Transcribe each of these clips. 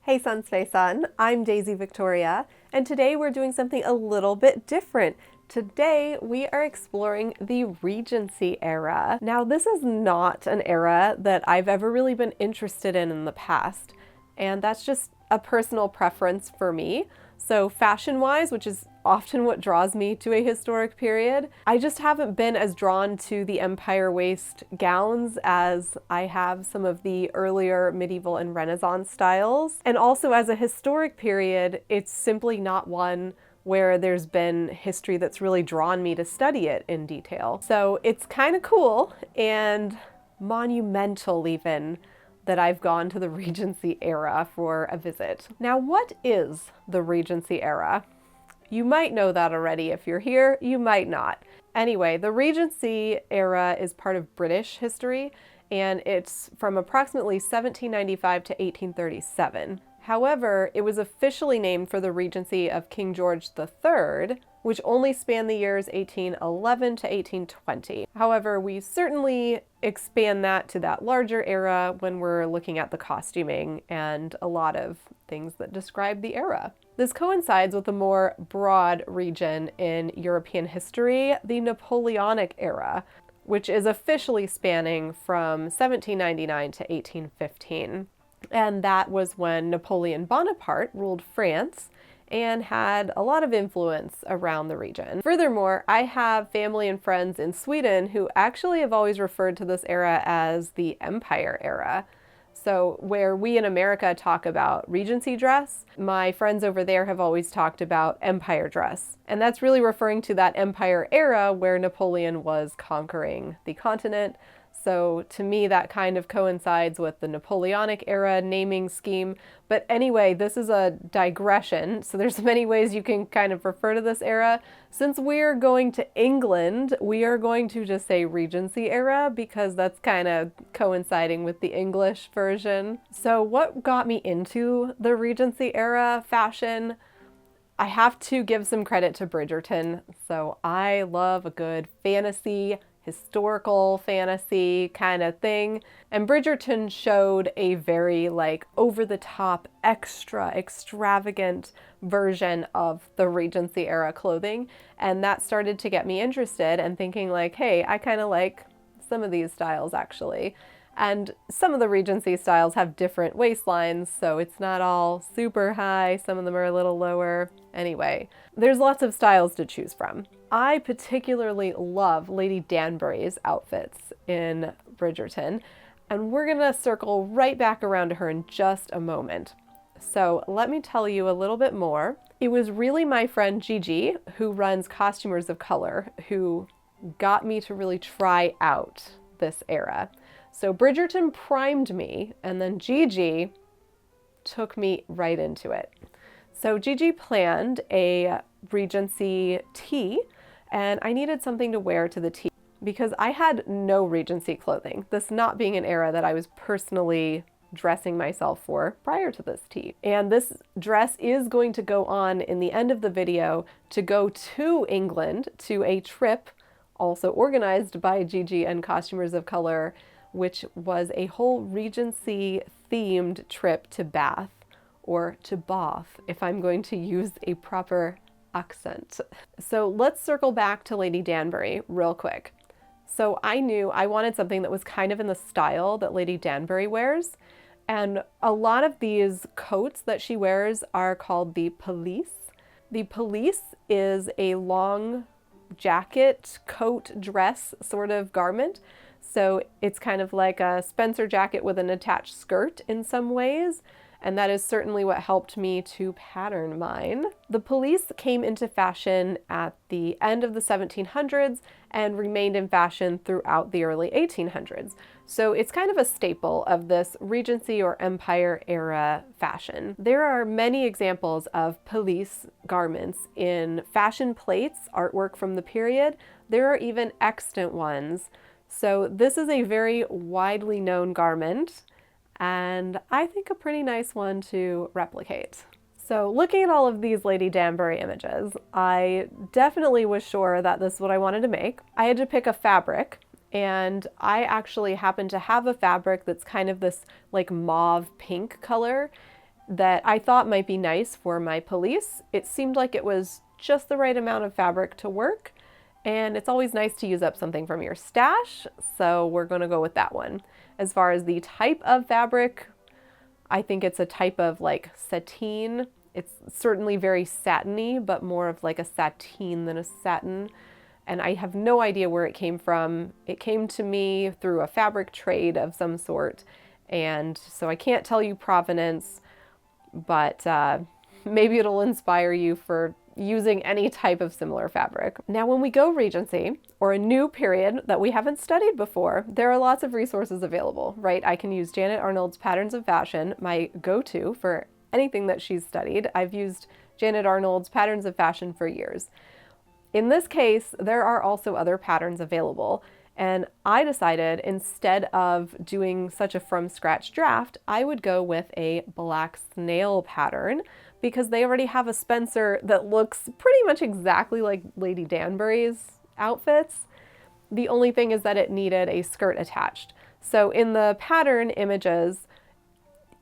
Hey Sunsface Sun, I'm Daisy Victoria, and today we're doing something a little bit different. Today we are exploring the Regency era. Now this is not an era that I've ever really been interested in the past, and that's just a personal preference for me. So fashion-wise, which is often what draws me to a historic period, I just haven't been as drawn to the empire waist gowns as I have some of the earlier medieval and Renaissance styles. And also as a historic period, it's simply not one where there's been history that's really drawn me to study it in detail. So it's kind of cool and monumental even that I've gone to the Regency era for a visit. Now, what is the Regency era? You might know that already if you're here, you might not. Anyway, the Regency era is part of British history, and it's from approximately 1795 to 1837. However, it was officially named for the Regency of King George III, which only spanned the years 1811 to 1820. However, we certainly expand that to that larger era when we're looking at the costuming and a lot of things that describe the era. This coincides with a more broad region in European history, the Napoleonic era, which is officially spanning from 1799 to 1815. And that was when Napoleon Bonaparte ruled France and had a lot of influence around the region. Furthermore, I have family and friends in Sweden who actually have always referred to this era as the Empire era. So where we in America talk about Regency dress, my friends over there have always talked about Empire dress. And that's really referring to that Empire era where Napoleon was conquering the continent. So to me, that kind of coincides with the Napoleonic era naming scheme. But anyway, this is a digression. So there's many ways you can kind of refer to this era. Since we're going to England, we are going to just say Regency era because that's kind of coinciding with the English version. So what got me into the Regency era fashion? I have to give some credit to Bridgerton. So I love a good fantasy, historical fantasy kind of thing. And Bridgerton showed a very over-the-top, extravagant version of the Regency era clothing. And that started to get me interested and thinking hey, I kind of like some of these styles actually. And some of the Regency styles have different waistlines, so it's not all super high. Some of them are a little lower. Anyway, there's lots of styles to choose from. I particularly love Lady Danbury's outfits in Bridgerton, and we're gonna circle right back around to her in just a moment. So let me tell you a little bit more. It was really my friend Gigi, who runs Costumers of Color, who got me to really try out this era. So Bridgerton primed me, and then Gigi took me right into it. So Gigi planned a Regency tea, and I needed something to wear to the tea because I had no Regency clothing, this not being an era that I was personally dressing myself for prior to this tea. And this dress is going to go on in the end of the video to go to England to a trip also organized by Gigi and Costumers of Color, which was a whole Regency themed trip to Bath, or to Bath, if I'm going to use a proper accent. So let's circle back to Lady Danbury real quick. So I knew I wanted something that was kind of in the style that Lady Danbury wears. And a lot of these coats that she wears are called the pelisse. The pelisse is a long jacket, coat, dress sort of garment. So it's kind of like a Spencer jacket with an attached skirt in some ways, and that is certainly what helped me to pattern mine. The pelisse came into fashion at the end of the 1700s and remained in fashion throughout the early 1800s. So it's kind of a staple of this Regency or Empire era fashion. There are many examples of pelisse garments in fashion plates, artwork from the period. There are even extant ones. So this is a very widely known garment, and I think a pretty nice one to replicate. So looking at all of these Lady Danbury images, I definitely was sure that this is what I wanted to make. I had to pick a fabric, and I actually happen to have a fabric that's kind of this mauve pink color, that I thought might be nice for my pelisse. It seemed like it was just the right amount of fabric to work, and it's always nice to use up something from your stash, so we're going to go with that one. As far as the type of fabric, I think it's a type of like sateen. It's certainly very satiny, but more of like a sateen than a satin. And I have no idea where it came from. It came to me through a fabric trade of some sort, and so I can't tell you provenance, but maybe it'll inspire you for using any type of similar fabric. Now, when we go Regency, or a new period that we haven't studied before, there are lots of resources available, right? I can use Janet Arnold's Patterns of Fashion, my go-to for anything that she's studied. I've used Janet Arnold's Patterns of Fashion for years. In this case, there are also other patterns available, and I decided instead of doing such a from scratch draft, I would go with a black snail pattern because they already have a Spencer that looks pretty much exactly like Lady Danbury's outfits. The only thing is that it needed a skirt attached. So in the pattern images,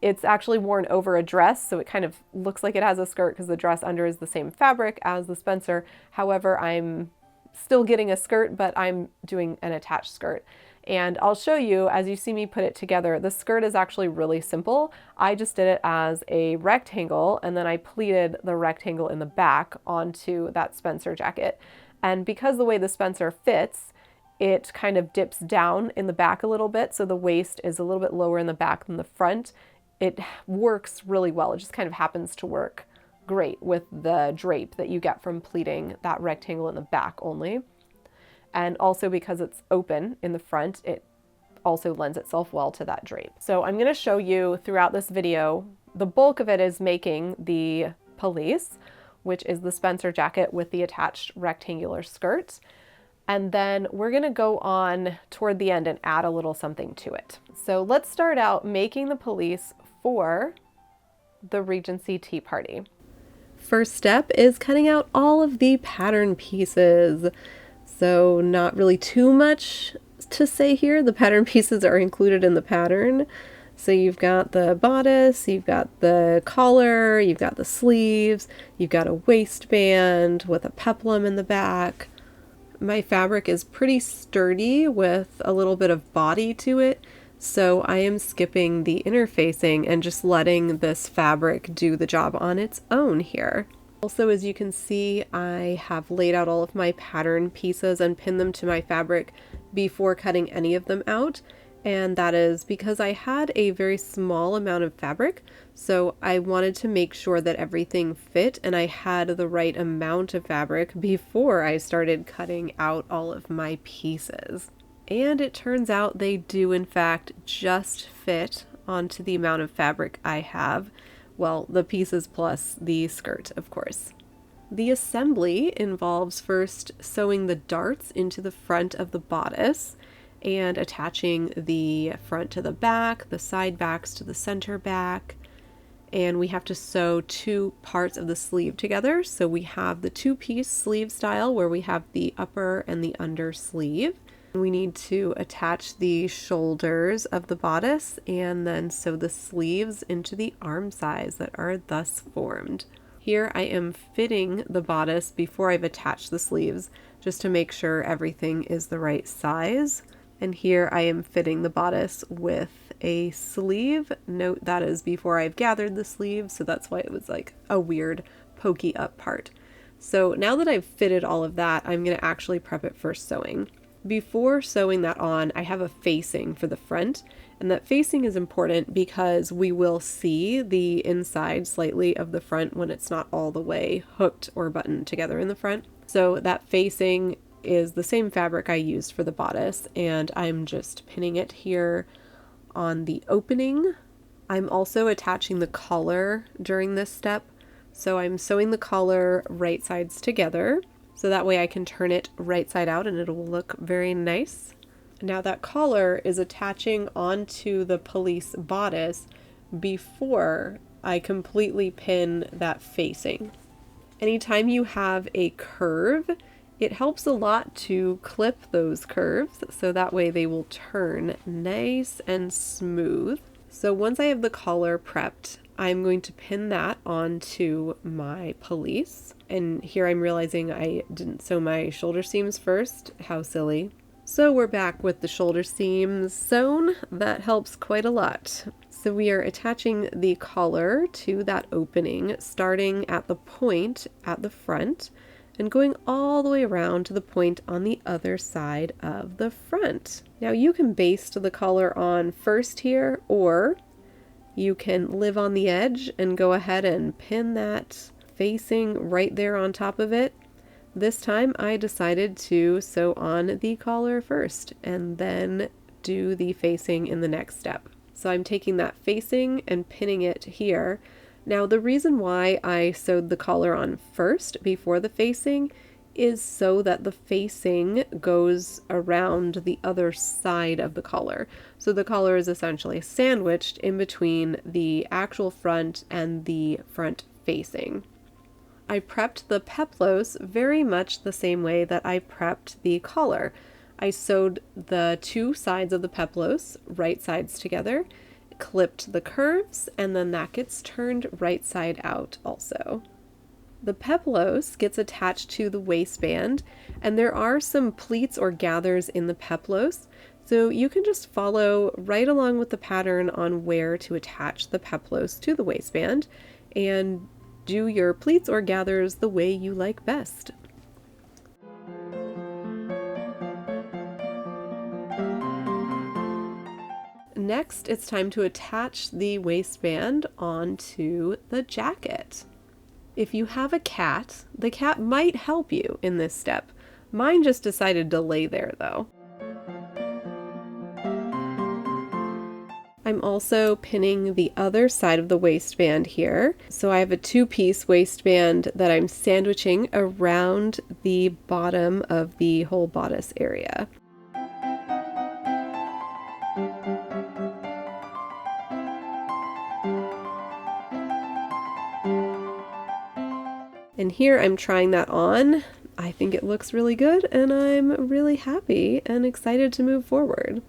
it's actually worn over a dress, so it kind of looks like it has a skirt because the dress under is the same fabric as the Spencer. However, I'm still getting a skirt, but I'm doing an attached skirt. And I'll show you as you see me put it together. The skirt is actually really simple. I just did it as a rectangle, and then I pleated the rectangle in the back onto that Spencer jacket. And because the way the Spencer fits, it kind of dips down in the back a little bit, so the waist is a little bit lower in the back than the front. It works really well. It just kind of happens to work great with the drape that you get from pleating that rectangle in the back only. And also because it's open in the front, it also lends itself well to that drape. So I'm going to show you throughout this video, the bulk of it is making the pelisse, which is the Spencer jacket with the attached rectangular skirt. And then we're going to go on toward the end and add a little something to it. So let's start out making the pelisse for the Regency tea party. First step is cutting out all of the pattern pieces. So not really too much to say here. The pattern pieces are included in the pattern. So you've got the bodice, you've got the collar, you've got the sleeves, you've got a waistband with a peplum in the back. My fabric is pretty sturdy with a little bit of body to it, so I am skipping the interfacing and just letting this fabric do the job on its own here. Also, as you can see, I have laid out all of my pattern pieces and pinned them to my fabric before cutting any of them out. And that is because I had a very small amount of fabric, so I wanted to make sure that everything fit and I had the right amount of fabric before I started cutting out all of my pieces. And it turns out they do in fact just fit onto the amount of fabric I have. Well, the pieces plus the skirt, of course. The assembly involves first sewing the darts into the front of the bodice and attaching the front to the back, the side backs to the center back, and we have to sew two parts of the sleeve together. So we have the two-piece sleeve style where we have the upper and the under sleeve. We need to attach the shoulders of the bodice and then sew the sleeves into the arm size that are thus formed. Here I am fitting the bodice before I've attached the sleeves just to make sure everything is the right size. And here I am fitting the bodice with a sleeve. Note that is before I've gathered the sleeve, so that's why it was like a weird pokey up part. So now that I've fitted all of that, I'm going to actually prep it for sewing. Before sewing that on, I have a facing for the front, and that facing is important because we will see the inside slightly of the front when it's not all the way hooked or buttoned together in the front. So that facing is the same fabric I used for the bodice, and I'm just pinning it here on the opening. I'm also attaching the collar during this step, so I'm sewing the collar right sides together, so that way I can turn it right side out and it will look very nice. Now that collar is attaching onto the pelisse bodice before I completely pin that facing. Anytime you have a curve, it helps a lot to clip those curves so that way they will turn nice and smooth. So once I have the collar prepped, I'm going to pin that onto my pelisse. And here I'm realizing I didn't sew my shoulder seams first. How silly. So we're back with the shoulder seams sewn. That helps quite a lot. So we are attaching the collar to that opening, starting at the point at the front and going all the way around to the point on the other side of the front. Now you can baste the collar on first here, or you can live on the edge and go ahead and pin that facing right there on top of it. This time I decided to sew on the collar first and then do the facing in the next step. So I'm taking that facing and pinning it here. Now the reason why I sewed the collar on first before the facing is so that the facing goes around the other side of the collar. So the collar is essentially sandwiched in between the actual front and the front facing. I prepped the peplos very much the same way that I prepped the collar. I sewed the two sides of the peplos, right sides together, clipped the curves, and then that gets turned right side out also. The peplos gets attached to the waistband, and there are some pleats or gathers in the peplos, so you can just follow right along with the pattern on where to attach the peplos to the waistband and do your pleats or gathers the way you like best. Next, it's time to attach the waistband onto the jacket. If you have a cat, the cat might help you in this step. Mine just decided to lay there though. I'm also pinning the other side of the waistband here. So I have a two-piece waistband that I'm sandwiching around the bottom of the whole bodice area. And here I'm trying that on. I think it looks really good and I'm really happy and excited to move forward.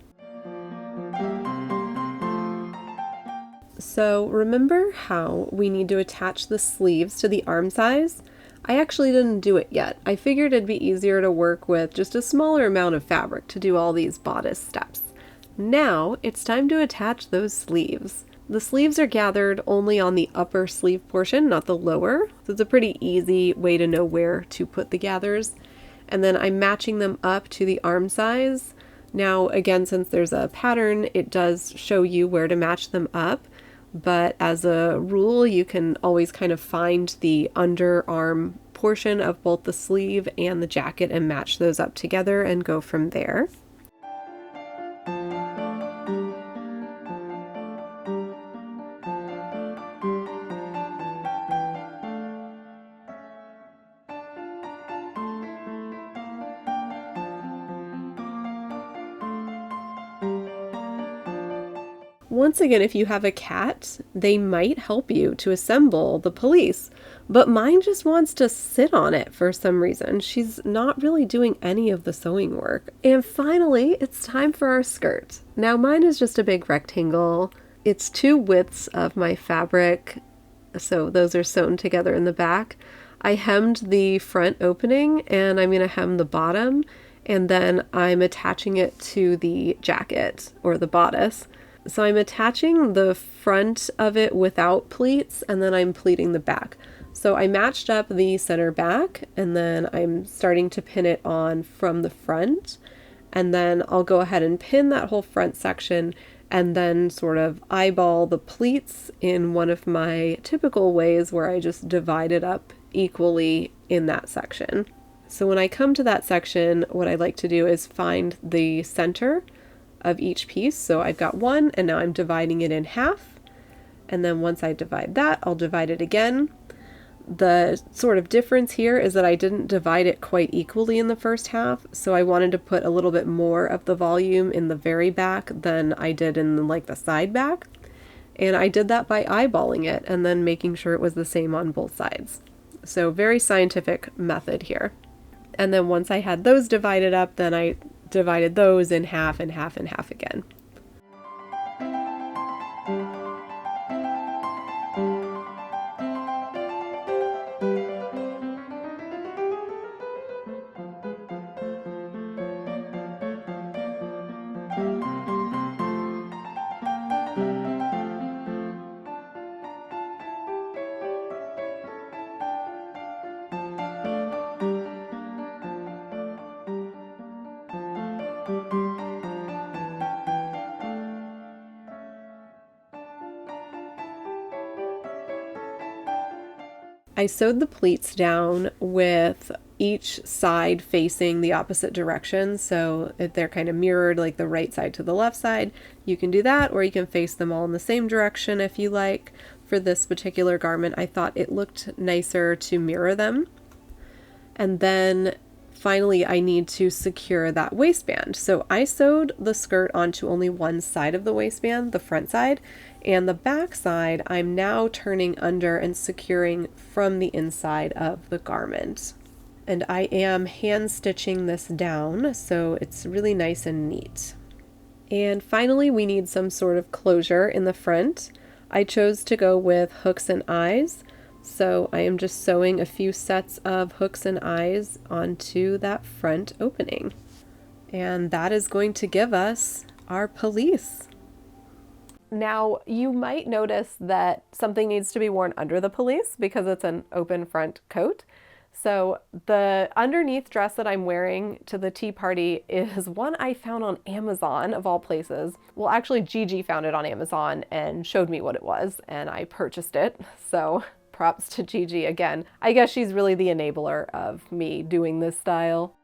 So remember how we need to attach the sleeves to the arm size? I actually didn't do it yet. I figured it'd be easier to work with just a smaller amount of fabric to do all these bodice steps. Now it's time to attach those sleeves. The sleeves are gathered only on the upper sleeve portion, not the lower. So it's a pretty easy way to know where to put the gathers. And then I'm matching them up to the arm size. Now, again, since there's a pattern, it does show you where to match them up. But as a rule, you can always kind of find the underarm portion of both the sleeve and the jacket and match those up together and go from there. Once again, if you have a cat, they might help you to assemble the pelisse, but mine just wants to sit on it for some reason. She's not really doing any of the sewing work. And finally, it's time for our skirt. Now mine is just a big rectangle. It's two widths of my fabric, so those are sewn together in the back. I hemmed the front opening and I'm going to hem the bottom, and then I'm attaching it to the jacket or the bodice. So I'm attaching the front of it without pleats, and then I'm pleating the back. So I matched up the center back, and then I'm starting to pin it on from the front, and then I'll go ahead and pin that whole front section and then sort of eyeball the pleats in one of my typical ways where I just divide it up equally in that section. So when I come to that section, what I like to do is find the center of each piece. So I've got one, and now I'm dividing it in half. And then once I divide that, I'll divide it again. The sort of difference here is that I didn't divide it quite equally in the first half, so I wanted to put a little bit more of the volume in the very back than I did in like the side back. And I did that by eyeballing it and then making sure it was the same on both sides. So very scientific method here. And then once I had those divided up, then I divided those in half and half and half again. I sewed the pleats down with each side facing the opposite direction, so if they're kind of mirrored, like the right side to the left side, you can do that, or you can face them all in the same direction if you like. For this particular garment, I thought it looked nicer to mirror them. And then finally, I need to secure that waistband. So I sewed the skirt onto only one side of the waistband, the front side, and the back side I'm now turning under and securing from the inside of the garment. And I am hand stitching this down, so it's really nice and neat. And finally, we need some sort of closure in the front. I chose to go with hooks and eyes. So I am just sewing a few sets of hooks and eyes onto that front opening. And that is going to give us our pelisse. Now, you might notice that something needs to be worn under the pelisse because it's an open front coat. So the underneath dress that I'm wearing to the tea party is one I found on Amazon, of all places. Well, actually, Gigi found it on Amazon and showed me what it was, and I purchased it. So props to Gigi again. I guess she's really the enabler of me doing this style.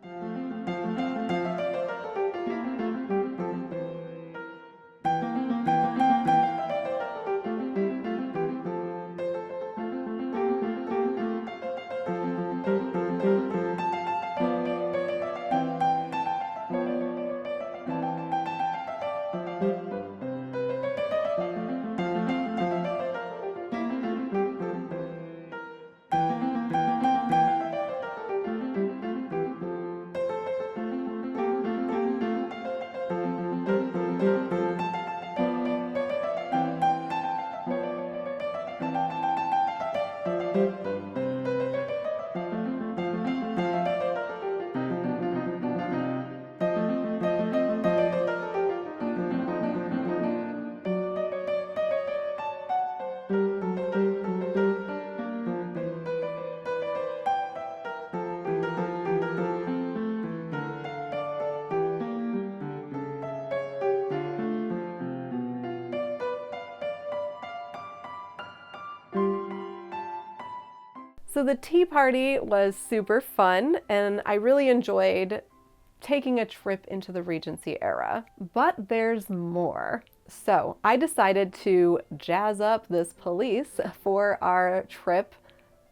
So the tea party was super fun, and I really enjoyed taking a trip into the Regency era. But there's more. So I decided to jazz up this pelisse for our trip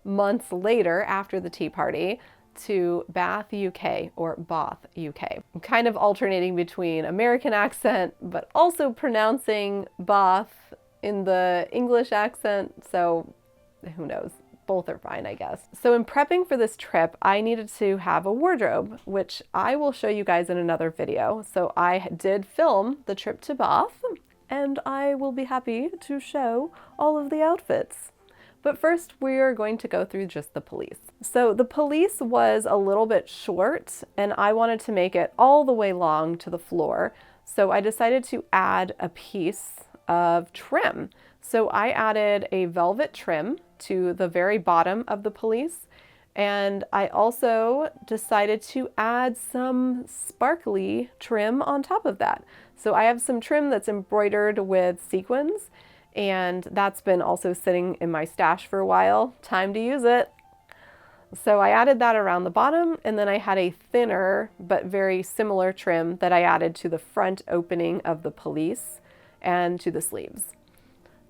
months later after the tea party to Bath, UK, or Bath, UK. I'm kind of alternating between American accent, but also pronouncing Bath in the English accent, so who knows? Both are fine, I guess. So in prepping for this trip, I needed to have a wardrobe, which I will show you guys in another video. So I did film the trip to Bath, and I will be happy to show all of the outfits. But first, we are going to go through just the pelisse. So the pelisse was a little bit short, and I wanted to make it all the way long to the floor. So I decided to add a piece of trim. So I added a velvet trim to the very bottom of the pelisse, and I also decided to add some sparkly trim on top of that. So I have some trim that's embroidered with sequins, and that's been also sitting in my stash for a while. Time to use it. So I added that around the bottom, and then I had a thinner but very similar trim that I added to the front opening of the pelisse and to the sleeves.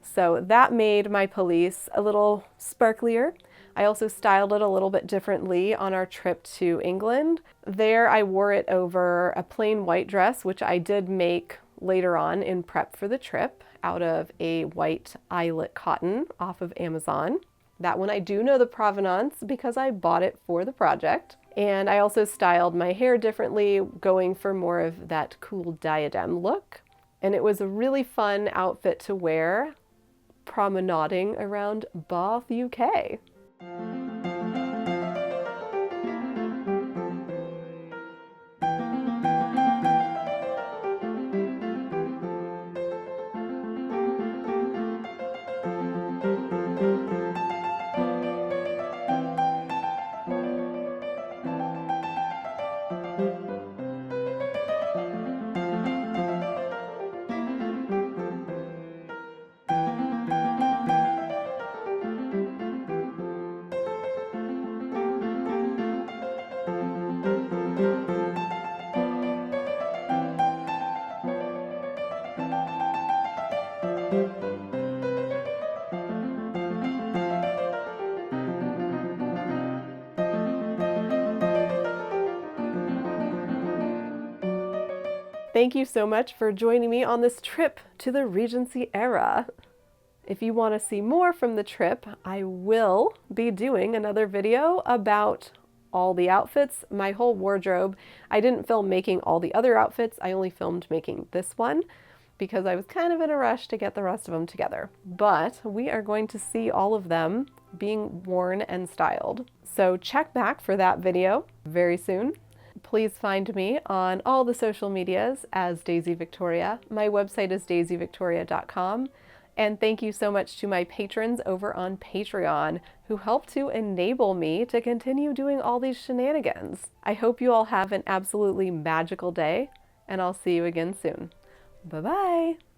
So that made my pelisse a little sparklier. I also styled it a little bit differently on our trip to England. There I wore it over a plain white dress, which I did make later on in prep for the trip out of a white eyelet cotton off of Amazon. That one I do know the provenance because I bought it for the project. And I also styled my hair differently, going for more of that cool diadem look. And it was a really fun outfit to wear promenading around Bath, UK. Thank you so much for joining me on this trip to the Regency era. If you want to see more from the trip, I will be doing another video about all the outfits, my whole wardrobe. I didn't film making all the other outfits, I only filmed making this one because I was kind of in a rush to get the rest of them together. But we are going to see all of them being worn and styled. So check back for that video very soon. Please find me on all the social medias as Daisy Viktoria. My website is daisyviktoria.com. And thank you so much to my patrons over on Patreon who help to enable me to continue doing all these shenanigans. I hope you all have an absolutely magical day, and I'll see you again soon. Bye-bye!